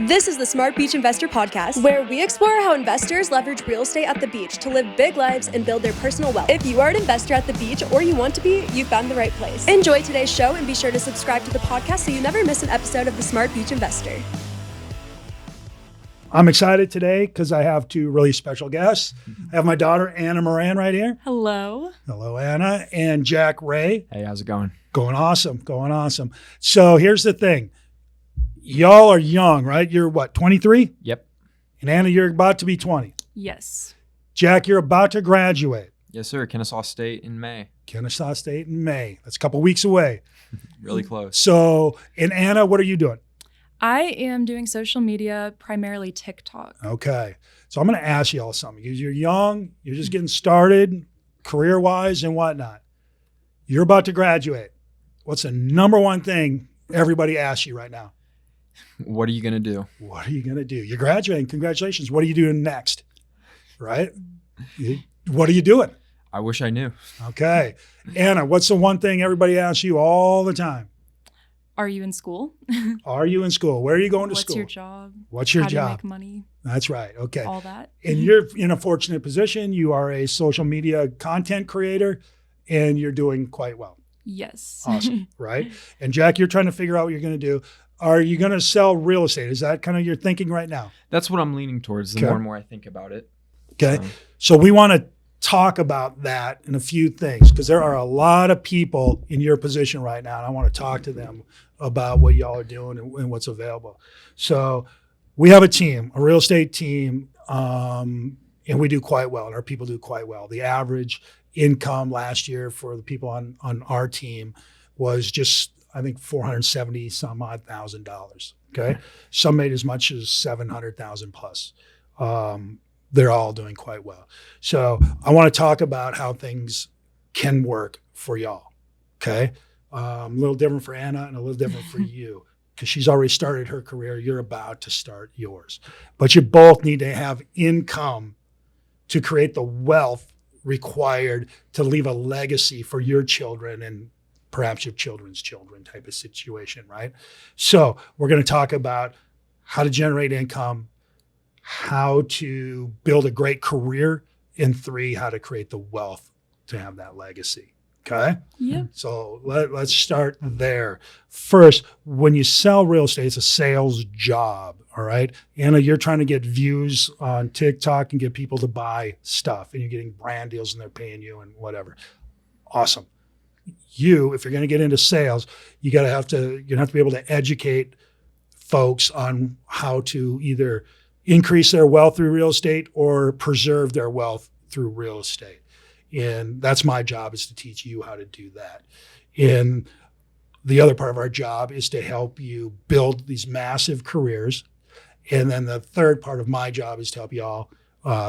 This is the Smart Beach Investor Podcast, where we explore how investors leverage real estate at the beach to live big lives and build their personal wealth. If you are an investor at the beach or you want to be, you found the right place. Enjoy today's show and be sure to subscribe to the podcast so you never miss an episode of the Smart Beach Investor. I'm excited today because I have two really special guests. I have my daughter, Anna Moran, right here. Hello. Hello, Anna. And Jack Ray. Hey, how's it going? Going awesome. So here's the thing. Y'all are young, right? You're what, 23? Yep. And Anna, you're about to be 20. Yes. Jack, you're about to graduate. Yes, sir. Kennesaw State in May. Kennesaw State in May. That's a couple weeks away. Really close. So, and Anna, what are you doing? I am doing social media, primarily TikTok. Okay. So I'm going to ask y'all something because you're young, you're just getting started career-wise and whatnot. You're about to graduate. What's the number one thing everybody asks you right now? What are you going to do? What are you going to do? You're graduating. Congratulations. What are you doing next? Right? What are you doing? I wish I knew. Okay. Anna, what's the one thing everybody asks you all the time? Are you in school? Are you in school? Where are you going to school? What's your job? What's your How job? do you make money? That's right. Okay. All that. And you're in a fortunate position. You are a social media content creator and you're doing quite well. Yes. Awesome. Right? And Jack, you're trying to figure out what you're going to do. Are you going to sell real estate? Is that kind of your thinking right now? That's what I'm leaning towards the Okay. more and more I think about it. Okay. So we want to talk about that in a few things because there are a lot of people in your position right now. And I want to talk to them about what y'all are doing and what's available. So we have a team, a real estate team, and we do quite well. And our people do quite well. The average income last year for the people on our team was just, I think, $470 some odd $1,000. Okay. Some made as much as 700,000 plus. They're all doing quite well. So I want to talk about how things can work for y'all. Okay. A little different for Anna and a little different for you because she's already started her career. You're about to start yours, but you both need to have income to create the wealth required to leave a legacy for your children and perhaps your children's children type of situation, right? So we're going to talk about how to generate income, how to build a great career, and 3, how to create the wealth to have that legacy. Okay? Yeah. So let's start there. First, when you sell real estate, it's a sales job, all right? Anna, you're trying to get views on TikTok and get people to buy stuff, and you're getting brand deals and they're paying you and whatever. Awesome. You, if you're going to get into sales, you're going to have to be able to educate folks on how to either increase their wealth through real estate or preserve their wealth through real estate. And that's my job, is to teach you how to do that. And the other part of our job is to help you build these massive careers. And then the third part of my job is to help you all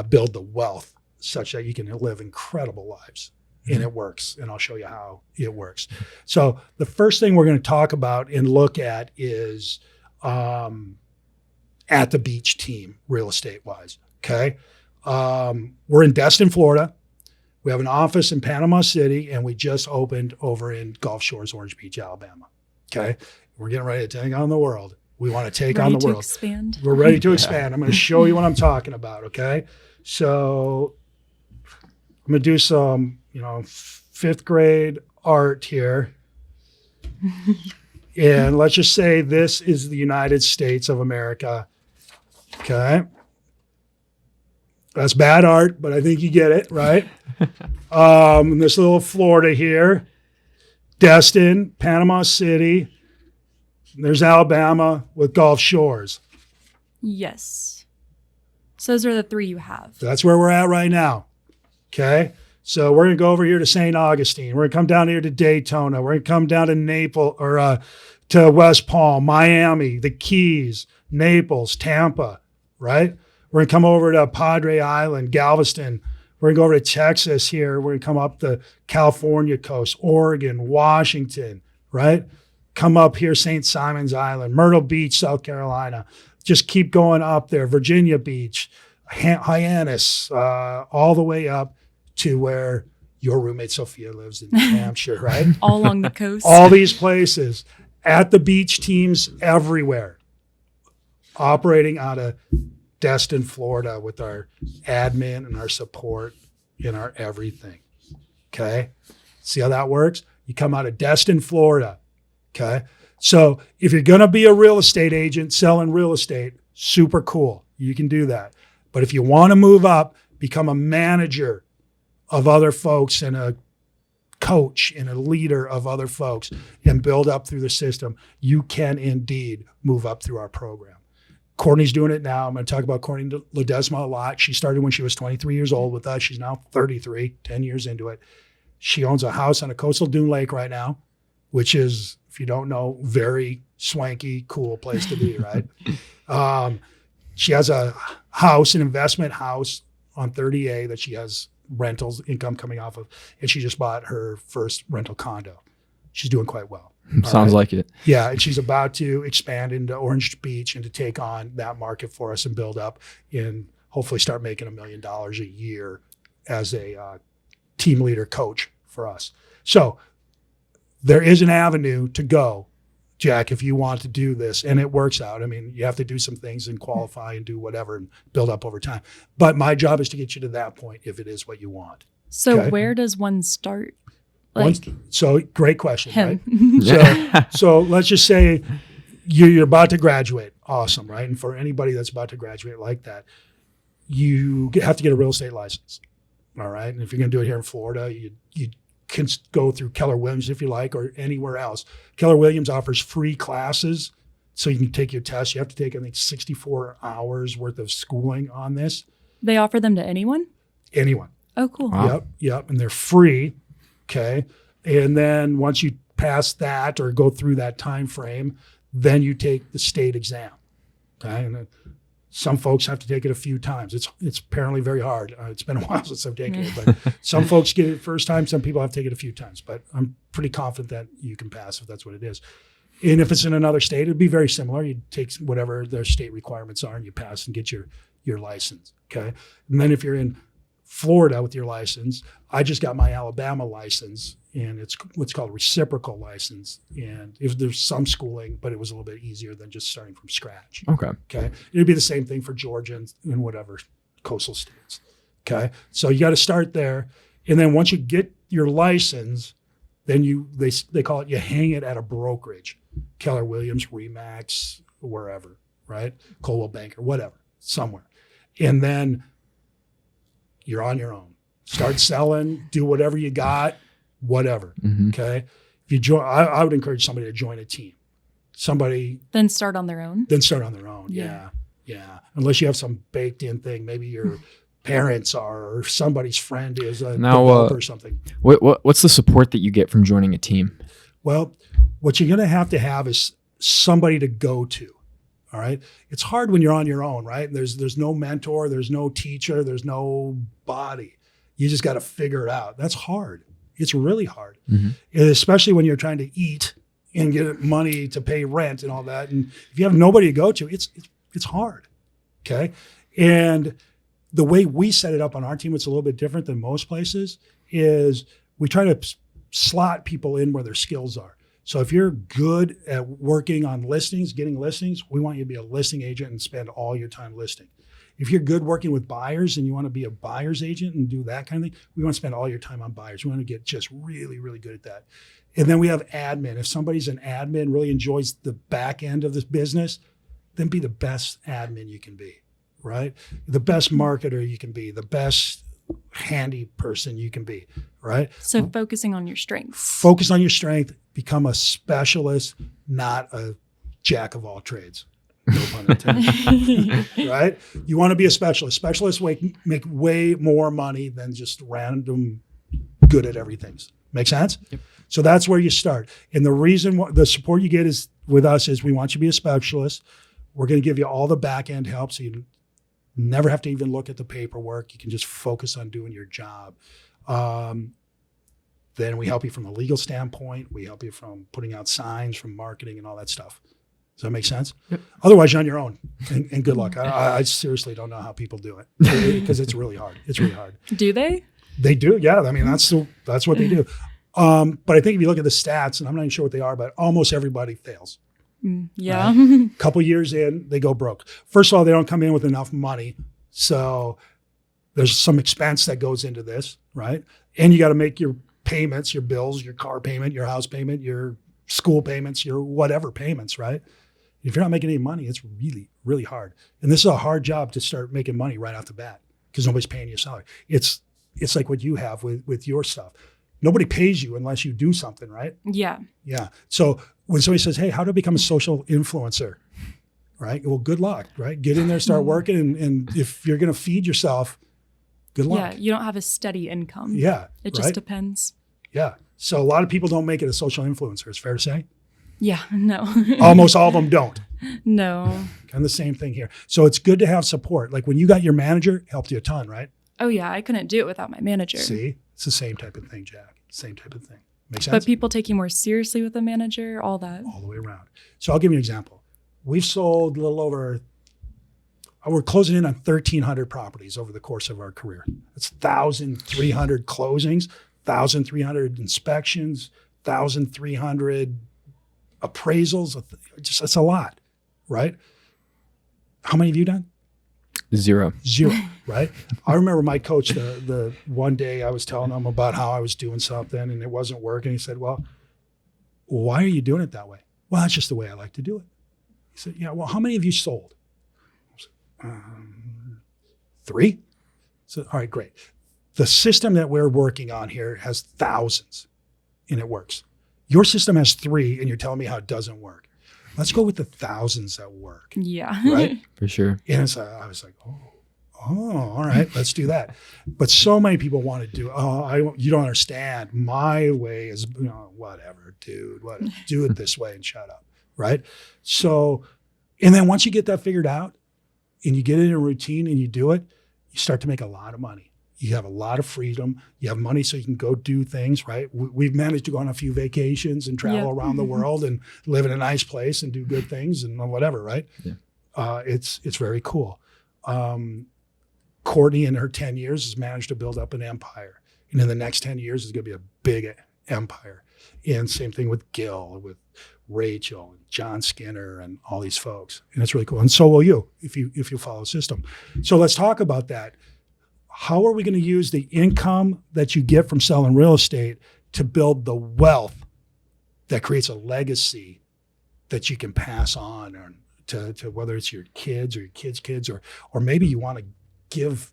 build the wealth such that you can live incredible lives. And it works. And I'll show you how it works. So the first thing we're going to talk about and look at is at the beach team, real estate wise. Okay. We're in Destin, Florida. We have an office in Panama City, and we just opened over in Gulf Shores, Orange Beach, Alabama. Okay. We're getting ready to take on the world. We want to take on the world. Expand. We're ready to expand. I'm going to show you what I'm talking about. Okay. So I'm going to do some, 5th grade art here. And let's just say this is the United States of America. Okay. That's bad art, but I think you get it, right? This little Florida here, Destin, Panama City. There's Alabama with Gulf Shores. Yes. So those are the 3 you have. That's where we're at right now. Okay. So we're going to go over here to St. Augustine. We're going to come down here to Daytona. We're going to come down to Naples or to West Palm, Miami, the Keys, Naples, Tampa, right? We're going to come over to Padre Island, Galveston. We're going to go over to Texas here. We're going to come up the California coast, Oregon, Washington, right? Come up here, St. Simon's Island, Myrtle Beach, South Carolina. Just keep going up there, Virginia Beach, Hyannis, all the way up to where your roommate Sophia lives in New Hampshire, right? All along the coast. All these places, at the beach teams everywhere. operating out of Destin, Florida with our admin and our support and our everything. Okay. See how that works? You come out of Destin, Florida. Okay. So if you're going to be a real estate agent selling real estate, super cool. You can do that. But if you want to move up, become a manager of other folks and a coach and a leader of other folks and build up through the system, you can indeed move up through our program. Courtney's doing it now. I'm going to talk about Courtney Ledesma a lot. She started when she was 23 years old with us. She's now 33, 10 years into it. She owns a house on a coastal dune lake right now, which is, if you don't know, very swanky, cool place to be, right? She has a house, an investment house on 30A that she has rentals income coming off of, and she just bought her first rental condo. She's doing quite well. Sounds like it. Yeah, and she's about to expand into Orange Beach and to take on that market for us and build up and hopefully start making $1 million a year as a team leader coach for us. So there is an avenue to go, Jack, if you want to do this, and it works out. I mean, you have to do some things and qualify and do whatever and build up over time. But my job is to get you to that point if it is what you want. So Okay. where does one start? So great question, him. right? So let's just say you're about to graduate. Awesome, right? And for anybody that's about to graduate like that, you have to get a real estate license. All right. And if you're going to do it here in Florida, you can go through Keller Williams if you like, or anywhere else. Keller Williams offers free classes so you can take your test. You have to take, I think, 64 hours worth of schooling on this. They offer them to anyone? Anyone. Oh, cool. Wow. Yep. And they're free. Okay. And then once you pass that or go through that time frame, then you take the state exam. Okay. And some folks have to take it a few times. It's apparently very hard. It's been a while since I've taken it, but some folks get it first time. Some people have to take it a few times, but I'm pretty confident that you can pass if that's what it is. And if it's in another state, it'd be very similar. You take whatever their state requirements are and you pass and get your license. Okay. And then if you're in Florida with your license, I just got my Alabama license, and it's what's called a reciprocal license. And if there's some schooling, but it was a little bit easier than just starting from scratch. Okay. Okay. It'd be the same thing for Georgia and whatever coastal states. Okay. So you got to start there. And then once you get your license, then they call it, you hang it at a brokerage, Keller Williams, Remax, wherever, right? Coldwell Banker, whatever, somewhere. And then you're on your own. Start selling, do whatever you got, whatever. Mm-hmm. Okay. If you join, I would encourage somebody to join a team. Then start on their own? Then start on their own. Yeah. Unless you have some baked in thing. Maybe your parents are, or somebody's friend is a developer or something. What's the support that you get from joining a team? Well, what you're going to have is somebody to go to. All right. It's hard when you're on your own, right? There's no mentor, there's no teacher, there's no body. You just got to figure it out. That's hard. It's really hard, especially when you're trying to eat and get money to pay rent and all that. And if you have nobody to go to, it's hard. Okay. And the way we set it up on our team, it's a little bit different than most places, is we try to slot people in where their skills are. So if you're good at working on listings, getting listings, we want you to be a listing agent and spend all your time listing. If you're good working with buyers and you want to be a buyer's agent and do that kind of thing, we want to spend all your time on buyers. We want to get just really, really good at that. And then we have admin. If somebody's an admin, really enjoys the back end of this business, then be the best admin you can be, right? The best marketer you can be, the best handy person you can be, right? So focusing on your strengths. Focus on your strength, become a specialist, not a jack of all trades. No pun intended. Right? You want to be a specialist. Specialists make way more money than just random good at everything. Make sense? Yep. So that's where you start. And the reason the support you get is with us is we want you to be a specialist. We're going to give you all the back end help so you never have to even look at the paperwork. You can just focus on doing your job. Then we help you from a legal standpoint. We help you from putting out signs, from marketing and all that stuff. Does that make sense? Yep. Otherwise, you're on your own. And good luck. I seriously don't know how people do it because it's really hard. It's really hard. Do they? They do. Yeah. I mean, that's what they do. But I think if you look at the stats, and I'm not even sure what they are, but almost everybody fails. Yeah. Right? Couple years in, they go broke. First of all, they don't come in with enough money. So there's some expense that goes into this, right? And you got to make your payments, your bills, your car payment, your house payment, your school payments, your whatever payments, right? If you're not making any money, it's really, really hard. And this is a hard job to start making money right off the bat because nobody's paying you a salary. It's like what you have with your stuff. Nobody pays you unless you do something, right? Yeah. Yeah. So when somebody says, hey, how do I become a social influencer? Right? Well, good luck, right? Get in there, start working. And if you're going to feed yourself, good luck. Yeah. You don't have a steady income. Yeah. It just depends. Yeah. So a lot of people don't make it a social influencer. It's fair to say. Yeah. No. Almost all of them don't. No. Kind of the same thing here. So it's good to have support. Like when you got your manager, it helped you a ton, right? Oh, yeah. I couldn't do it without my manager. See? It's the same type of thing, Jack. Same type of thing. Makes sense? But people take you more seriously with a manager, all that. All the way around. So I'll give you an example. We've sold a little over, we're closing in on 1,300 properties over the course of our career. That's 1,300 closings, 1,300 inspections, 1,300 appraisals. Just that's a lot, right? How many have you done? Zero, right? I remember my coach, the one day I was telling him about how I was doing something and it wasn't working. He said, well, why are you doing it that way? Well, that's just the way I like to do it. He said, yeah, well, how many have you sold? I said, 3. So, all right, great. The system that we're working on here has thousands and it works. Your system has 3 and you're telling me how it doesn't work. Let's go with the thousands that work. Yeah. Right? for sure. And so I was like, all right, let's do that. But so many people want to do, you don't understand. My way is, whatever, dude, whatever. Do it this way and shut up, right? So, and then once you get that figured out and you get it in a routine and you do it, you start to make a lot of money. You have a lot of freedom. You have money so you can go do things, right? We've managed to go on a few vacations and travel around the world and live in a nice place and do good things and whatever, right? Yeah. It's very cool. Courtney, in her 10 years, has managed to build up an empire. And in the next 10 years, it's going to be a big empire. And same thing with Gil, with Rachel, and John Skinner, and all these folks. And it's really cool. And so will you if you follow the system. So let's talk about that. How are we going to use the income that you get from selling real estate to build the wealth that creates a legacy that you can pass on or to whether it's your kids or your kids' kids, or maybe you want to give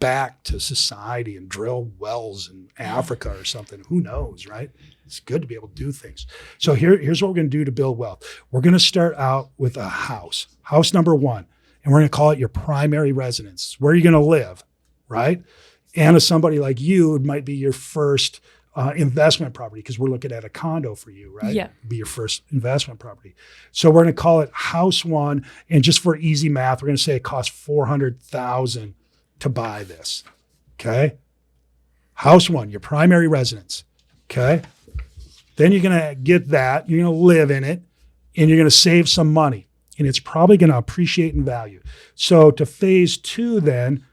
back to society and drill wells in Africa or something. Who knows, right? It's good to be able to do things. So here's what we're going to do to build wealth. We're going to start out with a house number 1, and we're going to call it your primary residence. Where are you going to live? Right? And as somebody like you, it might be your first investment property because we're looking at a condo for you, right? Yeah. Be your first investment property. So we're going to call it house 1. And just for easy math, we're going to say it costs $400,000 to buy this. Okay. House 1, your primary residence. Okay. Then you're going to get that. You're going to live in it and you're going to save some money and it's probably going to appreciate in value. So to phase 2 then,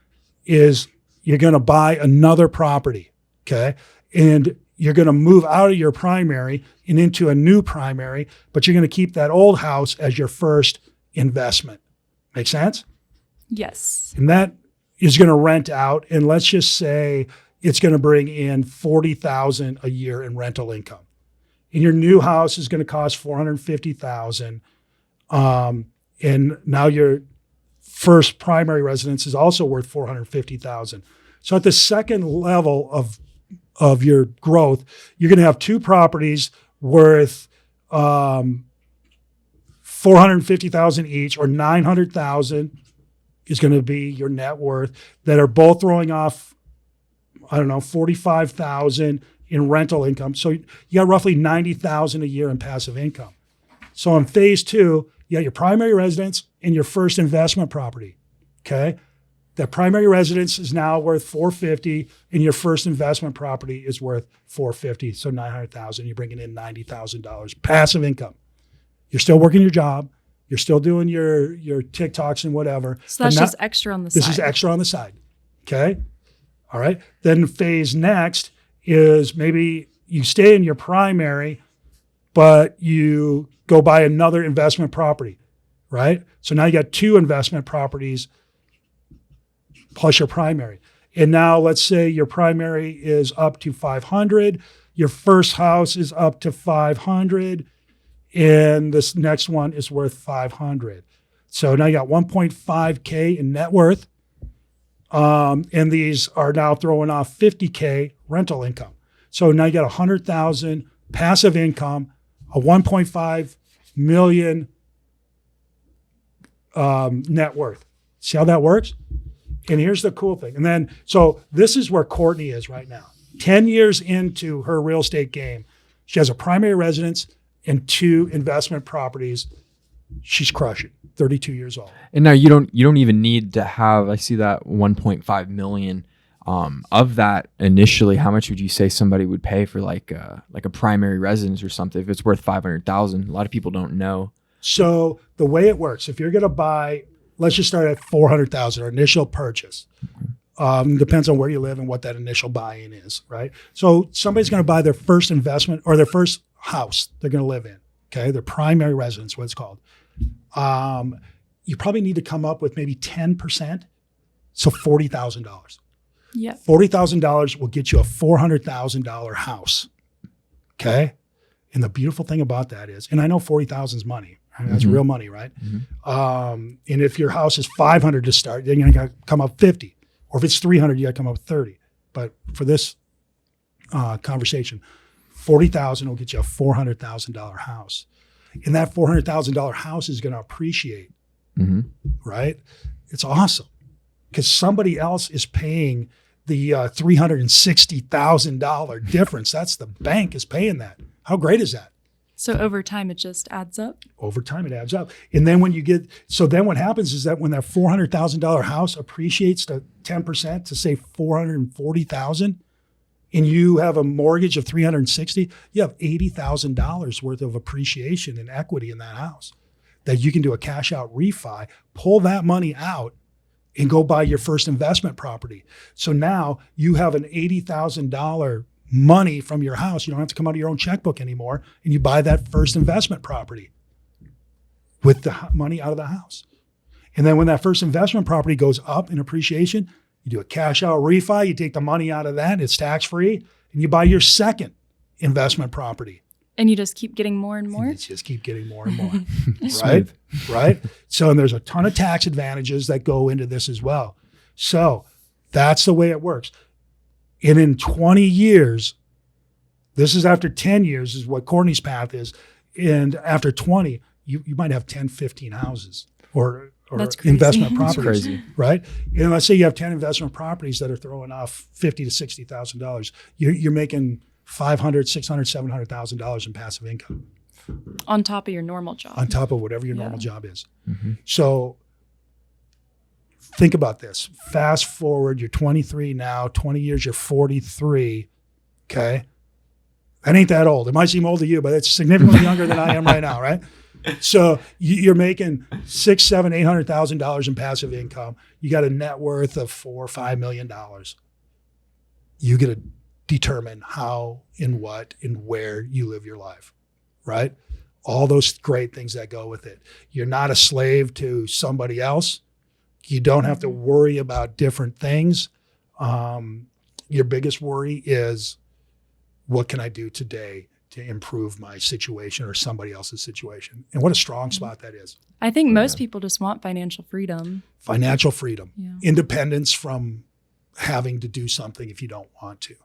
is you're going to buy another property, okay? And you're going to move out of your primary and into a new primary, but you're going to keep that old house as your first investment. Make sense? Yes. And that is going to rent out, and let's just say it's going to bring in $40,000 a year in rental income. And your new house is going to cost $450,000, and now your first primary residence is also worth $450,000. So at the second level of your growth, you're going to have 2 properties worth $450,000 each, or $900,000 is going to be your net worth, that are both throwing off, $45,000 in rental income. So you got roughly $90,000 a year in passive income. So in phase 2, you got your primary residence and your first investment property, okay? That primary residence is now worth $450,000 and your first investment property is worth $450,000, so $900,000. You're bringing in $90,000 passive income. You're still working your job. You're still doing your TikToks and whatever. So that's just extra on the side. This is extra on the side, okay? All right. Then phase next is maybe you stay in your primary, but you go buy another investment property, right? So now you got 2 investment properties plus your primary. And now let's say your primary is up to 500, your first house is up to 500, and this next one is worth 500. So now you got 1.5K in net worth. And these are now throwing off 50K rental income. So now you got 100,000 passive income, a 1.5 million net worth. See how that works? And here's the cool thing. And then, so this is where Courtney is right now. 10 years into her real estate game, she has a primary residence and 2 investment properties. She's crushing. 32 years old. And now you don't even need to have, I see that 1.5 million. Of that initially, how much would you say somebody would pay for like a primary residence or something if it's worth 500,000? A lot of people don't know. So the way it works, if you're going to buy, let's just start at 400,000, our initial purchase. Depends on where you live and what that initial buy-in is, right? So somebody's going to buy their first investment or their first house they're going to live in, okay? Their primary residence, what it's called. You probably need to come up with maybe 10%, so $40,000. Yeah. $40,000 will get you a $400,000 house, okay? And the beautiful thing about that is, and I know 40,000 is money. I mean, that's real money, right? And if your house is 500 to start, then you're going to come up 50. Or if it's 300, you got to come up 30. But for this conversation, 40,000 will get you a $400,000 house. And that $400,000 house is going to appreciate, right? It's awesome because somebody else is paying the $360,000 difference. That's the bank is paying that. How great is that? So over time, it just adds up? Over time, it adds up. And then when you get, so then what happens is that when that $400,000 house appreciates to 10% to say $440,000, and you have a mortgage of $360,000, you have $80,000 worth of appreciation and equity in that house that you can do a cash out refi, pull that money out, and go buy your first investment property. So now you have an $80,000 money from your house. You don't have to come out of your own checkbook anymore, and you buy that first investment property with the money out of the house. And then when that first investment property goes up in appreciation, you do a cash out refi, you take the money out of that, it's tax free, and you buy your second investment property. And you just keep getting more and more? You just keep getting more and more, right? Right? So, and there's a ton of tax advantages that go into this as well. So that's the way it works. And in 20 years, this is after 10 years is what Courtney's path is. And after 20, you might have 10, 15 houses or investment properties, That's crazy. right? And let's say you have 10 investment properties that are throwing off $50,000 to $60,000. You're making $500,000, $600,000, $700,000 in passive income. On top of your normal job. On top of whatever your normal job is. So think about this. Fast forward, you're 23 now, 20 years, you're 43, okay? That ain't that old. It might seem old to you, but it's significantly younger than I am right now, right? So you're making $600,000, $700,000, $800,000 in passive income. You got a net worth of $4 or $5 million. You get to determine how and what and where you live your life, right? All those great things that go with it. You're not a slave to somebody else. You don't have to worry about different things. Your biggest worry is, what can I do today to improve my situation or somebody else's situation? And what a strong spot that is. I think most people just want financial freedom. Financial freedom, Yeah. independence from having to do something if you don't want to.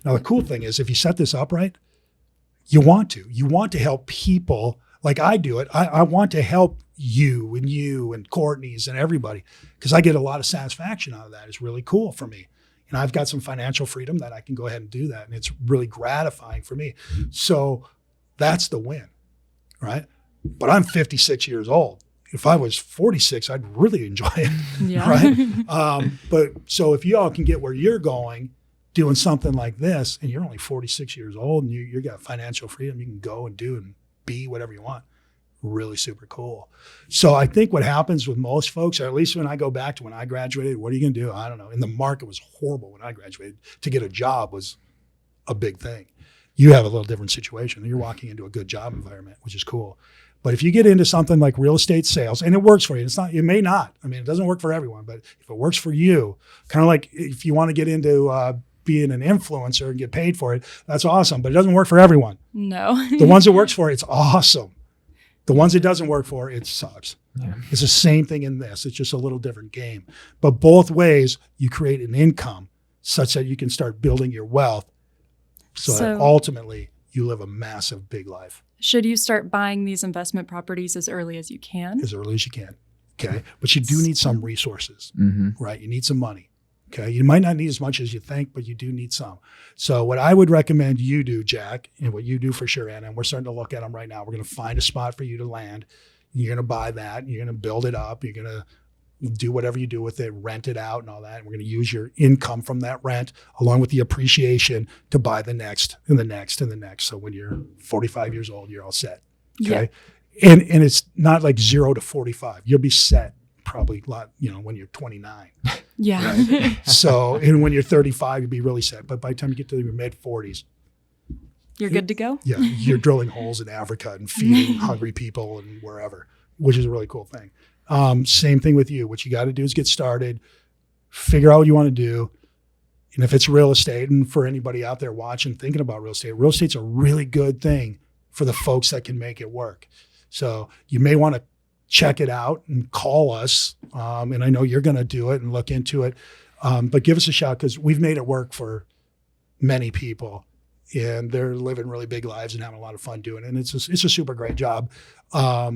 Now, the cool thing is if you set this up right, you want to. You want to help people like I do it. I want to help you and Courtney's and everybody because I get a lot of satisfaction out of that. It's really cool for me. And I've got some financial freedom that I can go ahead and do that. And it's really gratifying for me. So that's the win, right? But I'm 56 years old. If I was 46, I'd really enjoy it, Yeah. right? But so if y'all can get where you're going, doing something like this, and you're only 46 years old and you got financial freedom, you can go and do and be whatever you want. Really super cool. So I think what happens with most folks, or at least when I go back to when I graduated, what are you going to do? I don't know. And the market was horrible when I graduated. To get a job was a big thing. You have a little different situation. You're walking into a good job environment, which is cool. But if you get into something like real estate sales, and it works for you, it may not. I mean, it doesn't work for everyone, but if it works for you, kind of like if you want to get into being an influencer and get paid for it, that's awesome. But it doesn't work for everyone. No. The ones it works for, it's awesome. The ones it doesn't work for, it sucks. Yeah. It's the same thing in this. It's just a little different game. But both ways, you create an income such that you can start building your wealth so that ultimately you live a massive, big life. Should you start buying these investment properties as early as you can? As early as you can. Okay. But you do need some resources, right? You need some money. Okay. You might not need as much as you think, but you do need some. So what I would recommend you do, Jack, and what you do for sure, Anna, and we're starting to look at them right now. We're going to find a spot for you to land. You're going to buy that. You're going to build it up. You're going to do whatever you do with it, rent it out and all that. And we're going to use your income from that rent along with the appreciation to buy the next and the next and the next. So when you're 45 years old, you're all set. Okay. Yeah. And it's not like 0 to 45. You'll be set probably when you're 29. Yeah. Right? So, and when you're 35, you'll be really set. But by the time you get to your mid 40s, you're good to go. Yeah. You're drilling holes in Africa and feeding hungry people and wherever, which is a really cool thing. Same thing with you. What you got to do is get started, figure out what you want to do. And if it's real estate, and for anybody out there watching, thinking about real estate's a really good thing for the folks that can make it work. So you may want to check it out and call us. And I know you're going to do it and look into it. But give us a shout because we've made it work for many people and they're living really big lives and having a lot of fun doing it. And it's a super great job. A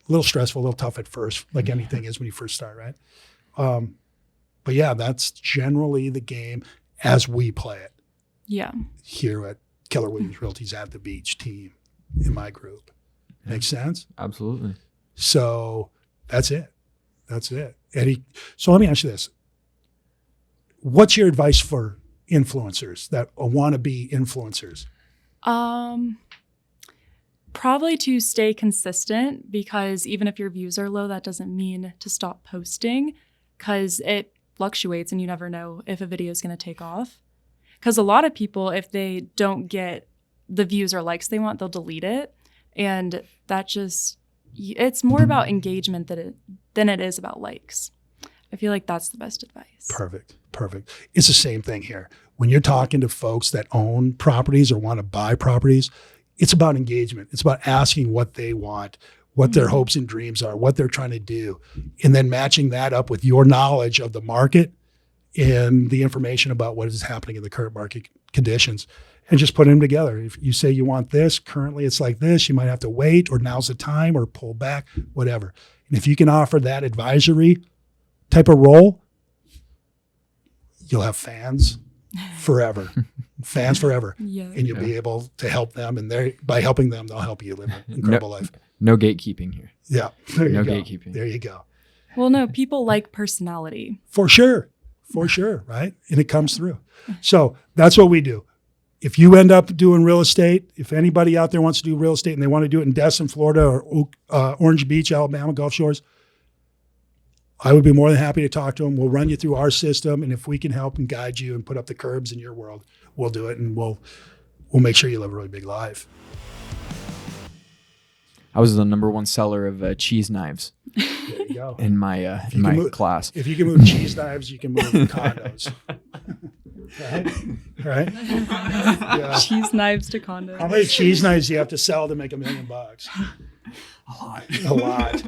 little stressful, a little tough at first, like anything is when you first start, right? But yeah, that's generally the game as we play it. Yeah. Here at Keller Williams Realty's At the Beach team in my group. Makes sense? Absolutely. So that's it. That's it. Eddie, so let me ask you this. What's your advice for influencers that want to be influencers? Probably to stay consistent because even if your views are low, that doesn't mean to stop posting because it fluctuates and you never know if a video is going to take off. Because a lot of people, if they don't get the views or likes they want, they'll delete it. And that just, it's more about engagement than it is about likes. I feel like that's the best advice. Perfect. It's the same thing here. When you're talking to folks that own properties or want to buy properties, it's about engagement. It's about asking what they want, what their hopes and dreams are, what they're trying to do, and then matching that up with your knowledge of the market and the information about what is happening in the current market conditions and just putting them together. If you say you want this, currently it's like this, you might have to wait or now's the time or pull back, whatever. And if you can offer that advisory type of role, you'll have fans forever. Yeah. And you'll be able to help them. And by helping them, they'll help you live an incredible life. No gatekeeping here. Yeah. No gatekeeping. There you go. Well, no, people like personality. For sure. Right? And it comes through. So that's what we do. If you end up doing real estate, if anybody out there wants to do real estate and they want to do it in Destin, Florida or Orange Beach, Alabama, Gulf Shores, I would be more than happy to talk to them. We'll run you through our system. And if we can help and guide you and put up the curbs in your world, we'll do it. And we'll make sure you live a really big life. I was the ¡1 seller of cheese knives. There you go. In my class. If you can move cheese knives, you can move condos. Right? Yeah. Cheese knives to condos. How many cheese knives do you have to sell to make $1 million? A lot.